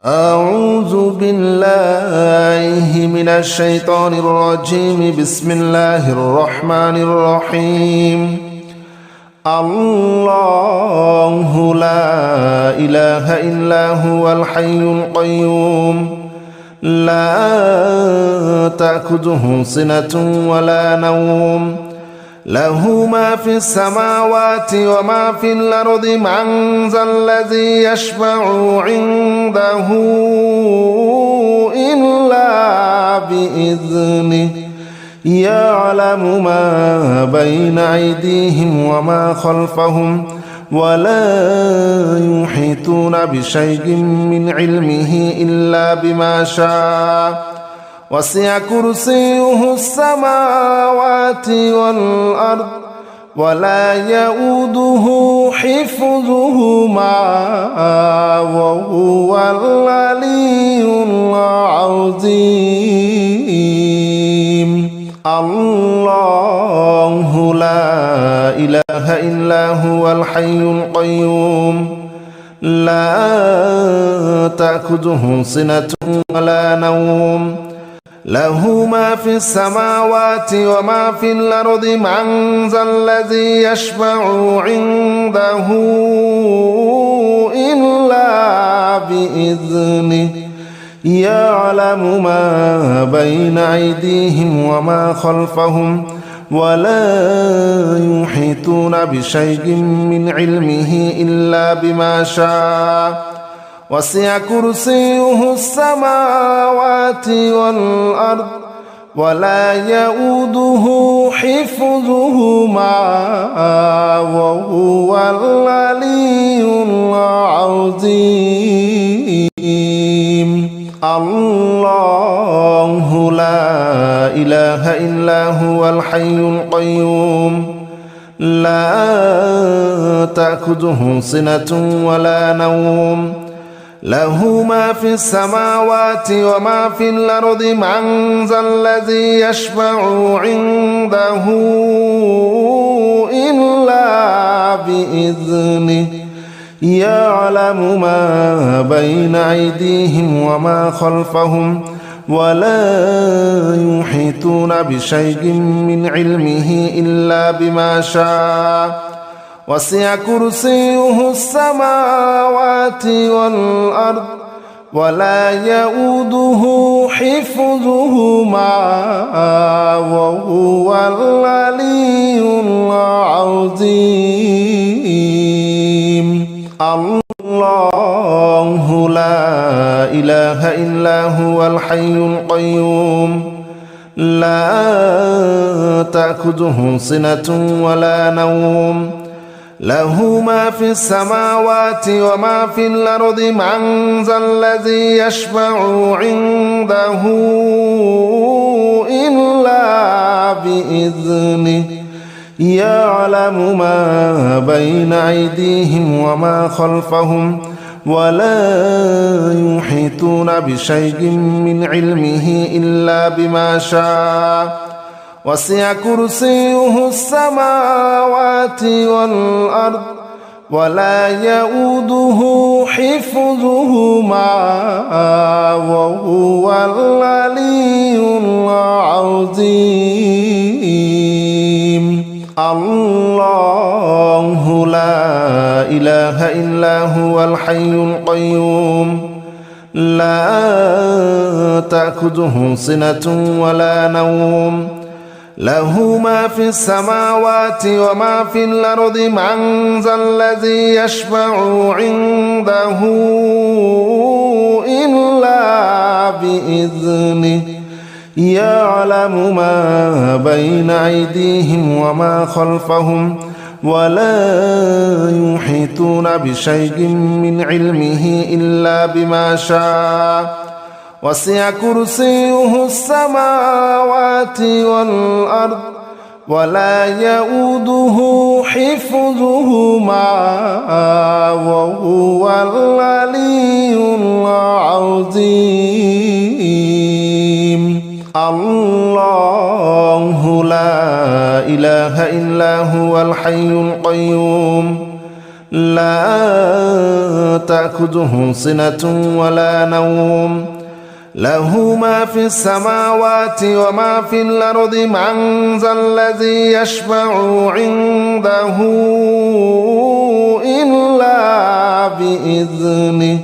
أعوذ بالله من الشيطان الرجيم. بسم الله الرحمن الرحيم. الله لا إله إلا هو الحي القيوم لا تأخذه سنة ولا نوم له ما في السماوات وما في الأرض من ذا الذي يشفع عنده إلا بإذنه يعلم ما بين أيديهم وما خلفهم ولا يحيطون بشيء من علمه إلا بما شاء وسع كرسيه السماوات والأرض ولا يؤوده حفظهما وهو العلي العظيم. الله لا إله إلا هو الحي القيوم لا تأخذه سنة ولا نوم له ما في السماوات وما في الأرض من ذا الذي يشفع عنده إلا بإذنه يعلم ما بين أيديهم وما خلفهم ولا يحيطون بشيء من علمه إلا بما شاء وسع كرسيه السماوات والأرض ولا يؤوده حفظهما وهو العلي العظيم. الله لا إله إلا هو الحي القيوم لا تأخذه سنة ولا نوم له ما في السماوات وما في الأرض من ذا الذي يشفع عنده إلا بإذنه يعلم ما بين أيديهم وما خلفهم ولا يحيطون بشيء من علمه إلا بما شاء وسع كرسيه السماوات والأرض ولا يؤوده حفظهما وهو العلي العظيم. الله لا إله إلا هو الحي القيوم لا تأخذه سنة ولا نوم له ما في السماوات وما في الأرض من ذا الذي يشفع عنده إلا بإذنه يعلم ما بين أيديهم وما خلفهم ولا يحيطون بشيء من علمه إلا بما شاء وسع كرسيه السماوات والأرض ولا يؤوده حفظهما وهو العلي العظيم. الله لا إله إلا هو الحي القيوم لا تأخذه سنة ولا نوم له ما في السماوات وما في الأرض من ذا الذي يشفع عنده إلا بإذنه يعلم ما بين أيديهم وما خلفهم ولا يحيطون بشيء من علمه إلا بما شاء وسع كرسيه السماوات والأرض ولا يؤوده حفظهما وهو العلي العظيم. الله لا إله إلا هو الحي القيوم لا تأخذه سنة ولا نوم له ما في السماوات وما في الأرض من ذا الذي يشفع عنده إلا بإذنه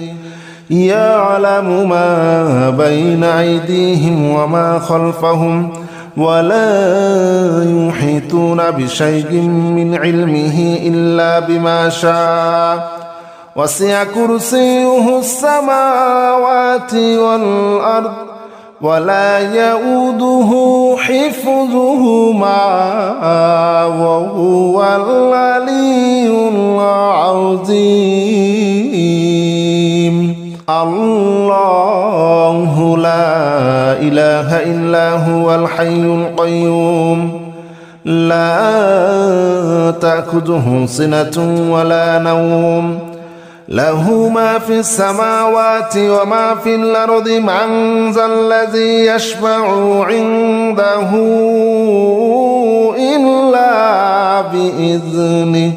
يعلم ما بين أيديهم وما خلفهم ولا يحيطون بشيء من علمه إلا بما شاء وسع كرسيه السماوات والأرض ولا يؤوده حفظهما وهو العلي العظيم الله لا إله إلا هو الحي القيوم لا تأخذه سنة ولا نوم له ما في السماوات وما في الأرض من ذا الذي يشفع عنده إلا بإذنه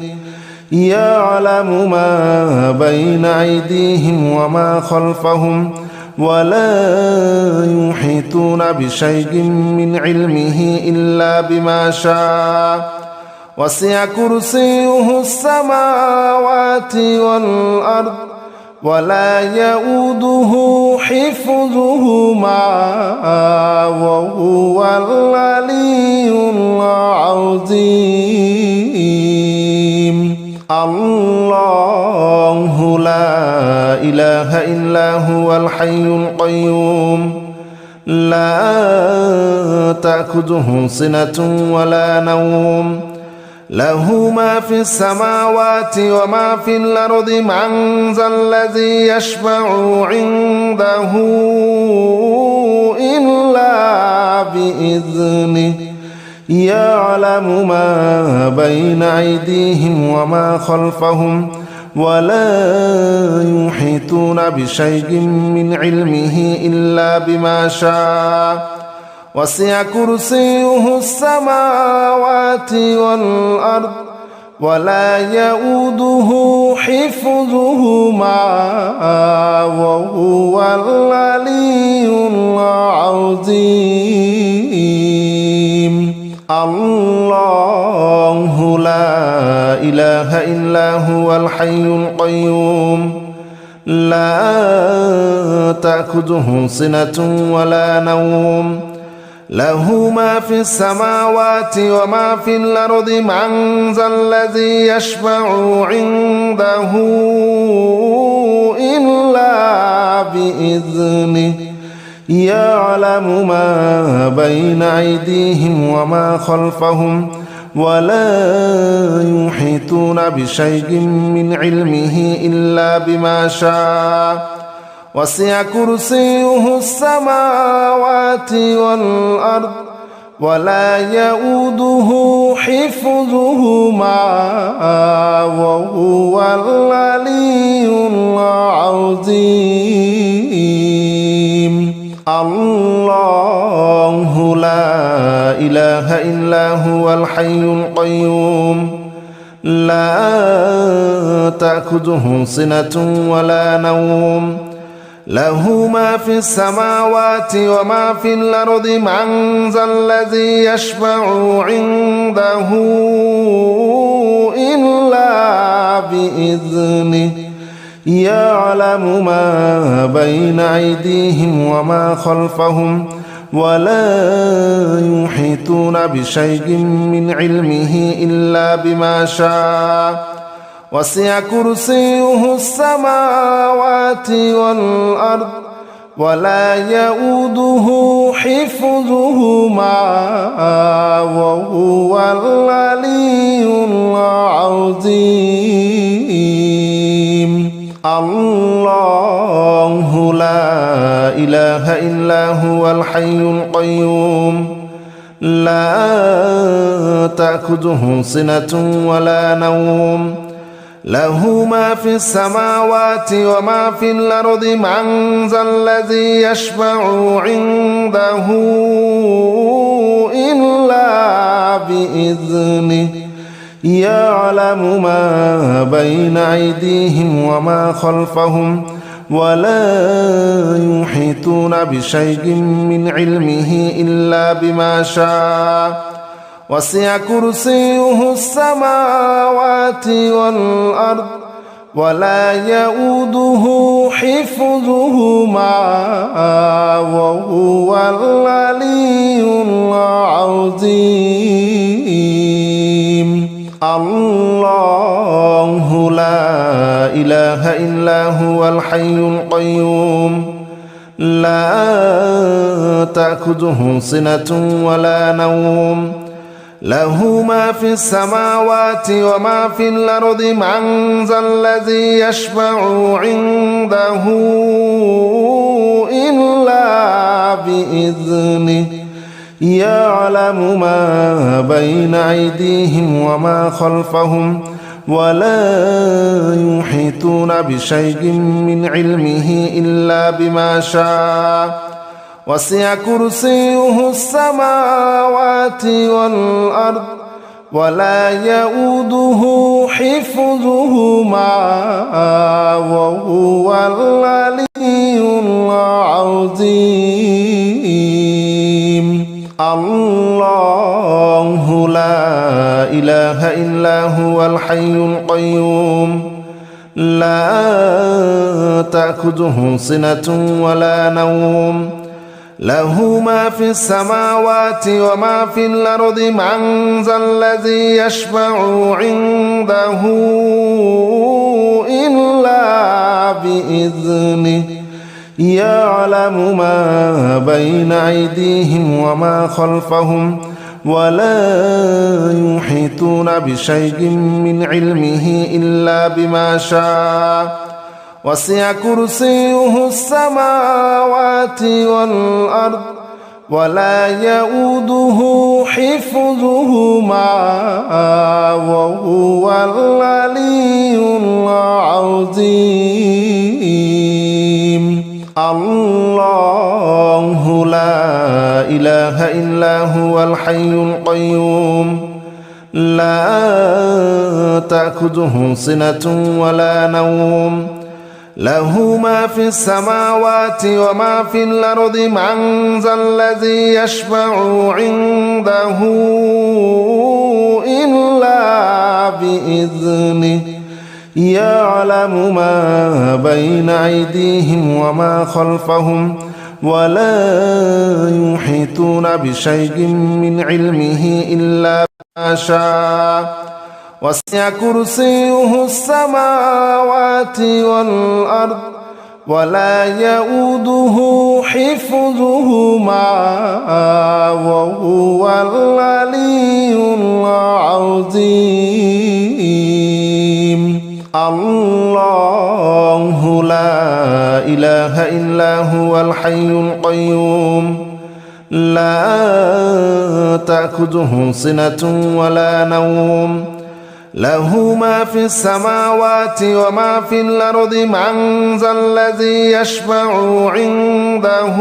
يعلم ما بين أيديهم وما خلفهم ولا يحيطون بشيء من علمه إلا بما شاء وسع كرسيه السماوات والأرض ولا يؤوده حفظهما وهو العلي العظيم الله لا إله إلا هو الحي القيوم لا تأخذه سنة ولا نوم له ما في السماوات وما في الأرض من ذا الذي يشفع عنده إلا بإذنه يعلم ما بين أيديهم وما خلفهم ولا يحيطون بشيء من علمه إلا بما شاء وسع كرسيه السماوات والأرض ولا يؤوده حفظهما وهو العلي العظيم الله لا إله إلا هو الحي القيوم لا تأخذه سنة ولا نوم له ما في السماوات وما في الأرض من ذا الذي يشفع عنده إلا بإذنه يعلم ما بين أيديهم وما خلفهم ولا يحيطون بشيء من علمه إلا بما شاء وسع كرسيه السماوات والأرض ولا يؤوده حفظهما وهو العلي العظيم الله لا إله إلا هو الحي القيوم لا تأخذه سنة ولا نوم له ما في السماوات وما في الأرض من ذا الذي يشفع عنده إلا بإذنه يعلم ما بين أيديهم وما خلفهم ولا يحيطون بشيء من علمه إلا بما شاء وسع كرسيه السماوات والأرض ولا يؤوده حفظهما وهو العلي العظيم الله لا إله إلا هو الحي القيوم لا تأخذه سنة ولا نوم له ما في السماوات وما في الأرض من ذا الذي يشفع عنده إلا بإذنه يعلم ما بين أيديهم وما خلفهم ولا يحيطون بشيء من علمه إلا بما شاء وسع كرسيه السماوات والأرض ولا يؤوده حفظهما وهو العلي العظيم الله لا إله إلا هو الحي القيوم لا تأخذه سنة ولا نوم له ما في السماوات وما في الأرض من ذا الذي يشفع عنده إلا بإذنه يعلم ما بين أيديهم وما خلفهم ولا يحيطون بشيء من علمه إلا بما شاء وسع كرسيه السماوات والأرض ولا يؤوده حفظهما وهو العلي العظيم الله لا إله إلا هو الحي القيوم لا تأخذه سنة ولا نوم له ما في السماوات وما في الأرض من ذا الذي يشفع عنده إلا بإذنه يعلم ما بين أيديهم وما خلفهم ولا يحيطون بشيء من علمه إلا بما شاء وسع كرسيه السماوات والأرض ولا يؤوده حفظهما وهو العلي العظيم الله لا إله إلا هو الحي القيوم لا تأخذه سنة ولا نوم له ما في السماوات وما في الأرض من ذا الذي يشفع عنده إلا بإذنه يعلم ما بين أيديهم وما خلفهم ولا يحيطون بشيء من علمه إلا بما شاء وسع كرسيه السماوات والأرض ولا يؤوده حفظهما وهو العلي العظيم الله لا إله إلا هو الحي القيوم لا تأخذه سنة ولا نوم له ما في السماوات وما في الأرض من ذا الذي يشفع عنده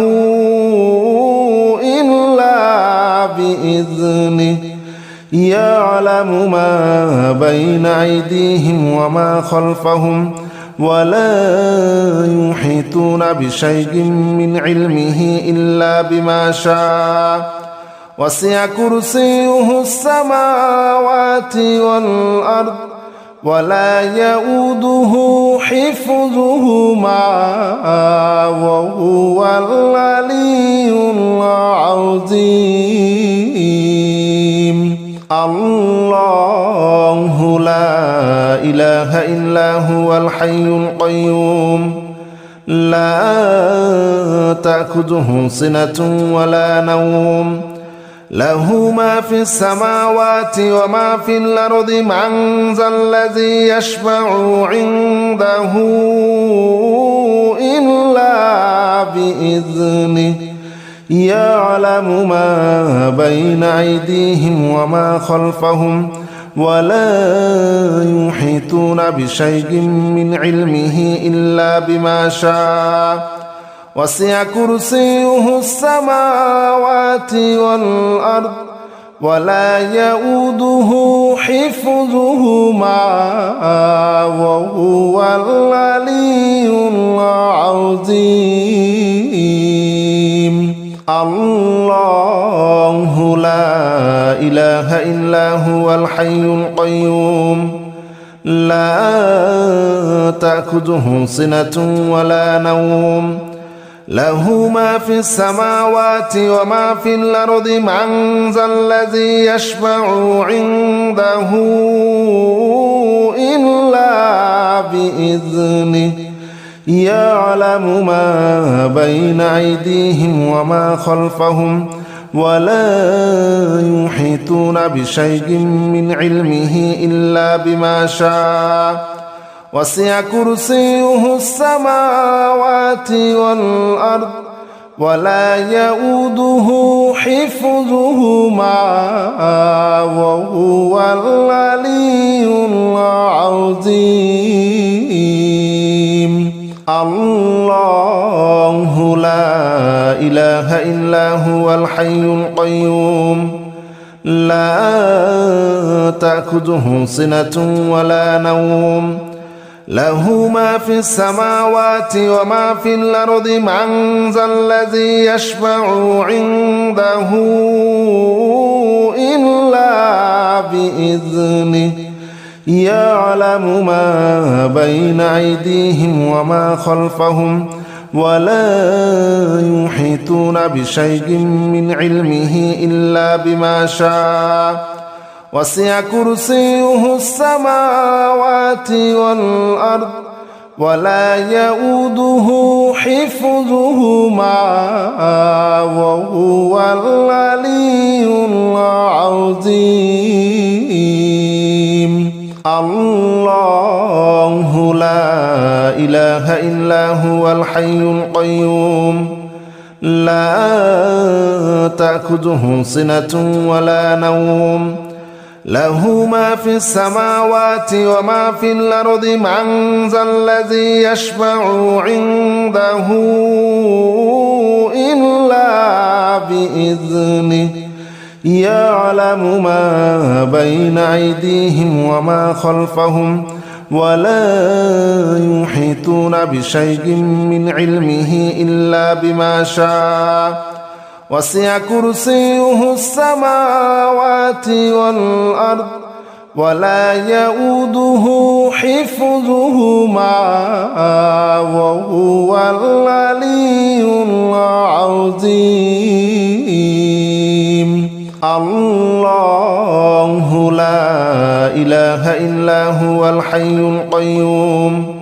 إلا بإذنه يعلم ما بين أيديهم وما خلفهم ولا يحيطون بشيء من علمه إلا بما شاء وسع كرسيه السماوات والأرض ولا يؤوده حفظهما وهو العلي العظيم الله لا إله إلا هو الحي القيوم لا تأخذه سنة ولا نوم له ما في السماوات وما في الأرض من ذا الذي يشفع عنده إلا بإذنه يعلم ما بين أيديهم وما خلفهم ولا يحيطون بشيء من علمه إلا بما شاء وسع كرسيه السماوات والأرض ولا يؤوده حفظهما وهو العلي العظيم الله لا إله إلا هو الحي القيوم لا تأخذه سنة ولا نوم له ما في السماوات وما في الأرض من ذا الذي يشفع عنده إلا بإذنه يعلم ما بين أيديهم وما خلفهم ولا يحيطون بشيء من علمه إلا بما شاء وسع كرسيه السماوات والأرض ولا يؤوده حفظهما وهو العلي العظيم الله لا إله إلا هو الحي القيوم لا تأخذه سنة ولا نوم له ما في السماوات وما في الأرض من ذا الذي يشفع عنده إلا بإذنه يعلم ما بين أيديهم وما خلفهم ولا يحيطون بشيء من علمه إلا بما شاء وسع كرسيه السماوات والأرض ولا يؤوده حفظهما وهو العلي العظيم الله لا إله إلا هو الحي القيوم لا تأخذه سنة ولا نوم له ما في السماوات وما في الأرض من ذا الذي يشفع عنده إلا بإذنه يعلم ما بين أيديهم وما خلفهم ولا يحيطون بشيء من علمه إلا بما شاء وسع كرسيه السماوات والأرض ولا يؤوده حفظهما وهو العلي العظيم الله لا إله إلا هو الحي القيوم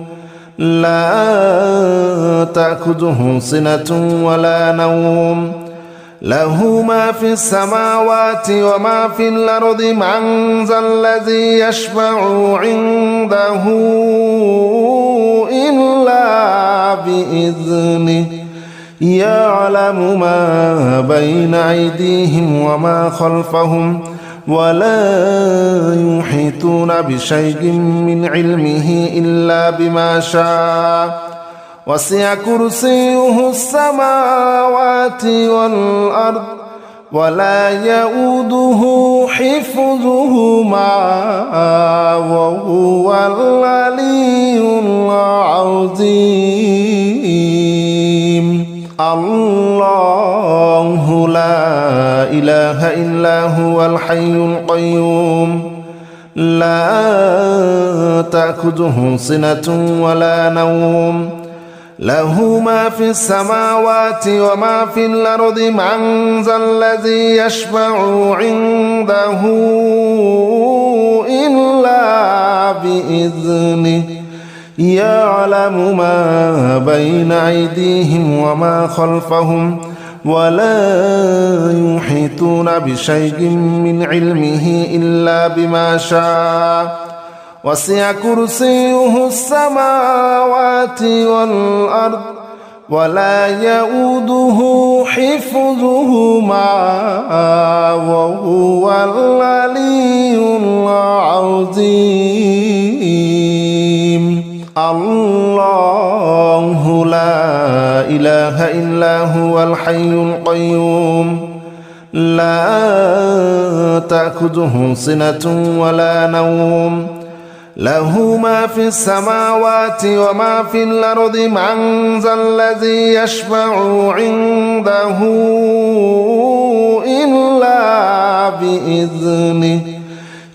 لا تأخذه سنة ولا نوم له ما في السماوات وما في الأرض من ذا الذي يشفع عنده إلا بإذنه يعلم ما بين أيديهم وما خلفهم ولا يحيطون بشيء من علمه إلا بما شاء وسع كرسيه السماوات والأرض ولا يؤوده حفظهما وهو العلي العظيم الله لا إله إلا هو الحي القيوم لا تأخذه سنة ولا نوم له ما في السماوات وما في الأرض من ذا الذي يشفع عنده إلا بإذنه يعلم ما بين أيديهم وما خلفهم ولا يحيطون بشيء من علمه إلا بما شاء وسع كرسيه السماوات والأرض ولا يؤوده حفظهما وهو العلي العظيم الله لا إله إلا هو الحي القيوم لا تأخذه سنة ولا نوم له ما في السماوات وما في الأرض من ذا الذي يشفع عنده إلا بإذنه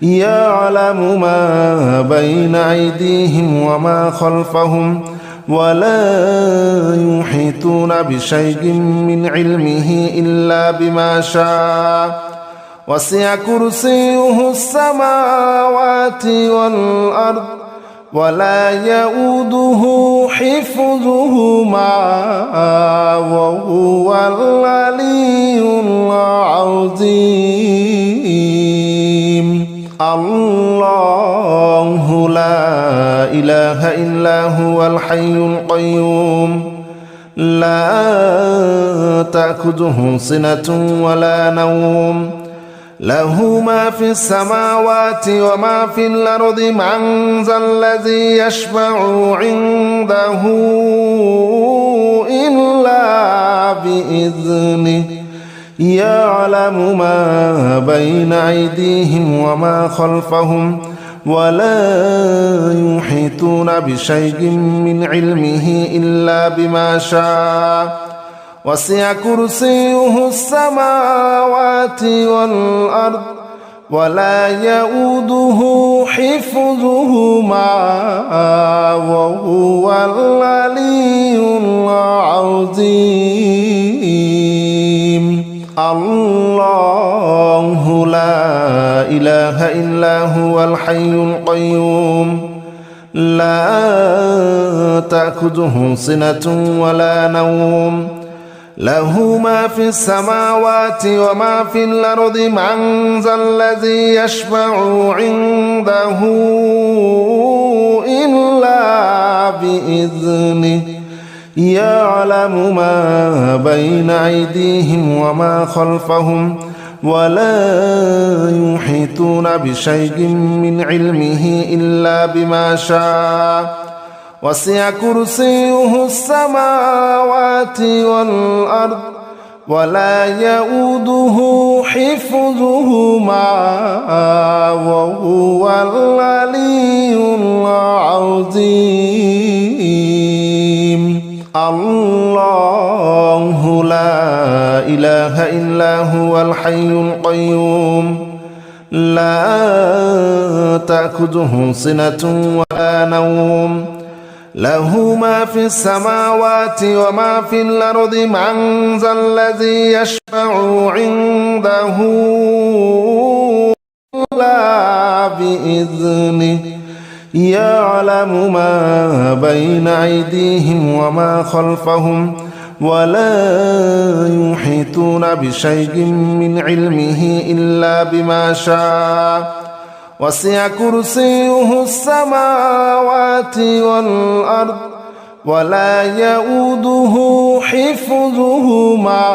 يعلم ما بين أيديهم وما خلفهم ولا يحيطون بشيء من علمه إلا بما شاء وسع كرسيه السماوات والأرض ولا يؤوده حفظهما وهو العلي العظيم الله لا إله إلا هو الحي القيوم لا تأخذه سنة ولا نوم له ما في السماوات وما في الأرض من ذا الذي يشفع عنده إلا بإذنه يعلم ما بين أيديهم وما خلفهم ولا يحيطون بشيء من علمه إلا بما شاء وسع كرسيه السماوات والأرض ولا يؤوده حفظهما وهو العلي العظيم الله لا إله إلا هو الحي القيوم لا تأخذه سنة ولا نوم له ما في السماوات وما في الأرض من ذا الذي يشفع عنده إلا بإذنه يعلم ما بين أيديهم وما خلفهم ولا يحيطون بشيء من علمه إلا بما شاء وسع كرسيه السماوات والأرض ولا يؤوده حفظهما وهو العلي العظيم الله لا إله إلا هو الحي القيوم لا تأخذه سنة ولا نوم له ما في السماوات وما في الأرض من ذا الذي يشفع عنده إلا بإذنه يعلم ما بين أيديهم وما خلفهم ولا يحيطون بشيء من علمه إلا بما شاء وسع كرسيه السماوات والأرض ولا يؤوده حفظهما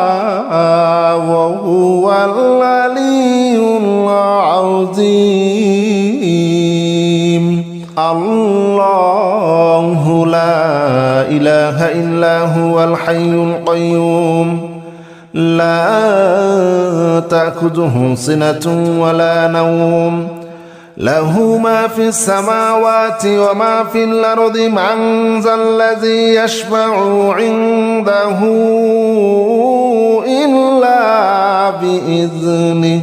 وهو العلي العظيم الله لا إله إلا هو الحي القيوم لا تأخذه سنة ولا نوم له ما في السماوات وما في الأرض من ذا الذي يشفع عنده إلا بإذنه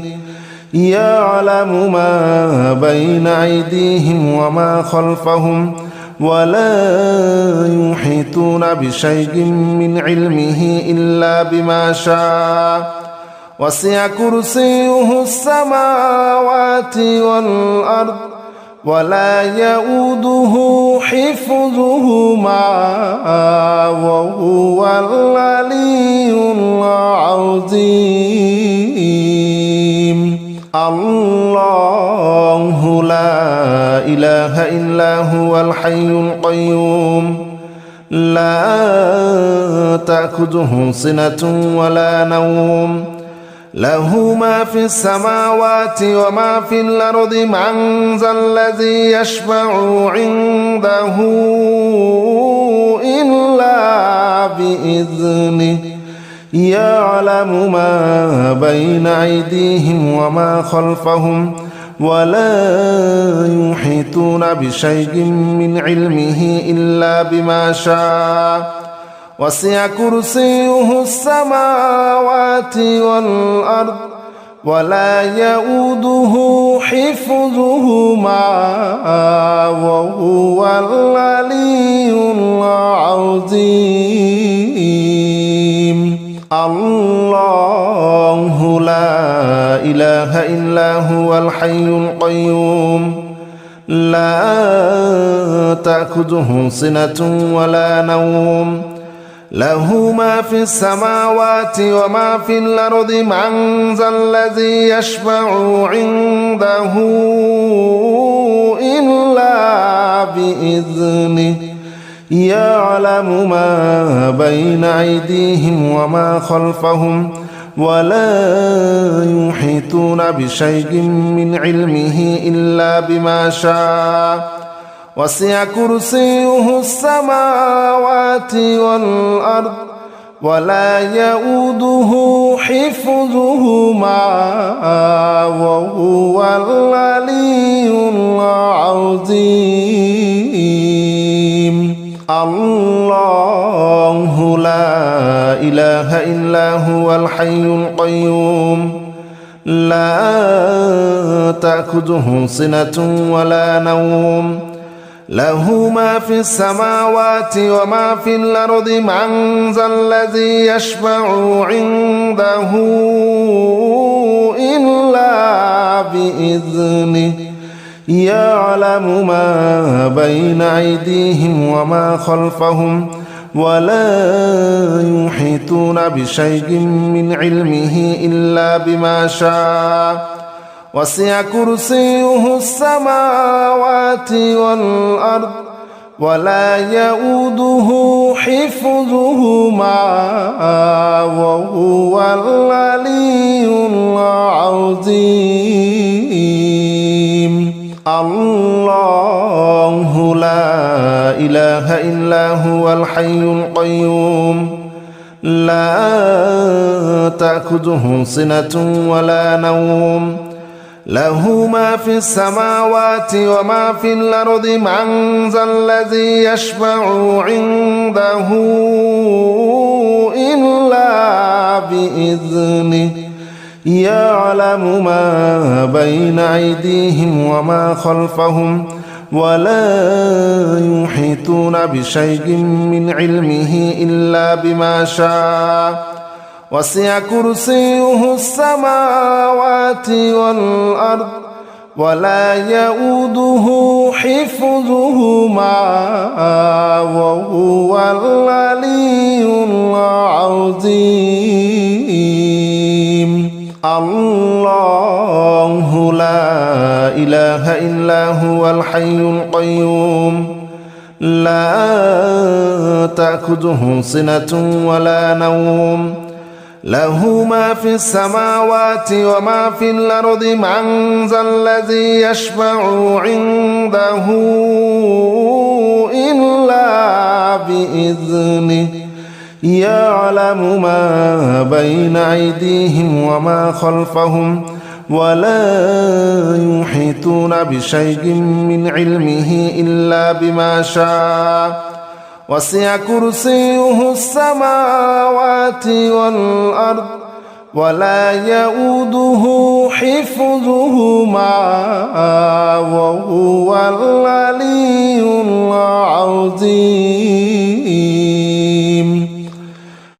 يعلم ما بين أيديهم وما خلفهم ولا يحيطون بشيء من علمه إلا بما شاء وسع كرسيه السماوات والأرض ولا يؤوده حفظهما وهو العلي العظيم الله لا إله إلا هو الحي القيوم لا تأخذه سنة ولا نوم له ما في السماوات وما في الأرض من ذا الذي يشفع عنده إلا بإذنه يعلم ما بين أيديهم وما خلفهم ولا يحيطون بشيء من علمه إلا بما شاء وسع كرسيه السماوات والأرض ولا يؤوده حفظهما وهو العلي العظيم الله لا إله إلا هو الحي القيوم لا تأخذه سنة ولا نوم له ما في السماوات وما في الأرض من ذا الذي يشفع عنده إلا بإذنه يعلم ما بين أيديهم وما خلفهم ولا يحيطون بشيء من علمه إلا بما شاء وسع كرسيه السماوات والأرض ولا يؤوده حفظهما وهو العلي العظيم الله لا إله إلا هو الحي القيوم لا تأخذه سنة ولا نوم له ما في السماوات وما في الأرض من ذا الذي يشفع عنده إلا بإذنه يعلم ما بين أيديهم وما خلفهم ولا يحيطون بشيء من علمه إلا بما شاء وسع كرسيه السماوات والأرض ولا يؤوده حفظهما وهو العلي العظيم الله لا إله إلا هو الحي القيوم لا تأخذه سنة ولا نوم له ما في السماوات وما في الأرض من ذا الذي يشفع عنده إلا بإذنه يعلم ما بين أيديهم وما خلفهم ولا يحيطون بشيء من علمه إلا بما شاء وسع كرسيه السماوات والأرض ولا يؤوده حفظهما وهو العلي العظيم الله لا إله إلا هو الحي القيوم لا تأخذه سنة ولا نوم له ما في السماوات وما في الأرض من ذا الذي يشفع عنده إلا بإذنه يعلم ما بين أيديهم وما خلفهم ولا يحيطون بشيء من علمه إلا بما شاء وسع كرسيه السماوات والأرض ولا يؤوده حفظهما وهو العلي العظيم